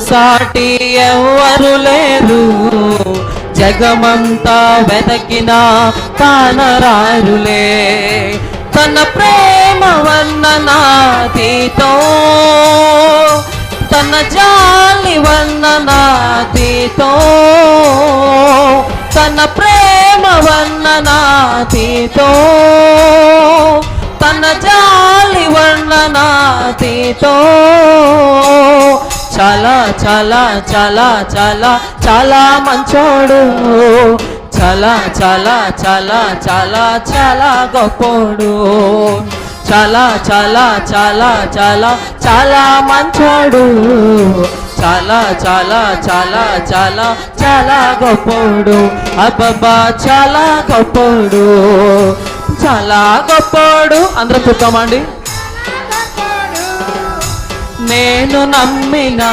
సాటి ఎవ్వరు లేరు, జగమంతా వెతకినా కానరారులే. తన ప్రేమ వర్ణనాతీతో, తన జాలి వర్ణనాతీతో, తన ప్రేమ వర్ణనాతీతో, తన జాలి వర్ణనాతీతో. చాలా చాలా చాలా చాలా చాలా మంచోడు, చాలా చాలా చాలా చాలా చాలా గొప్పోడు, చాలా చాలా చాలా చాలా చాలా మంచోడు, చాలా చాలా చాలా చాలా చాలా గొప్పోడు. అబ్బబ్బా చాలా గొప్పోడు, చాలా గొప్పోడు. అందరం చెప్తామండి. నేను నమ్మిన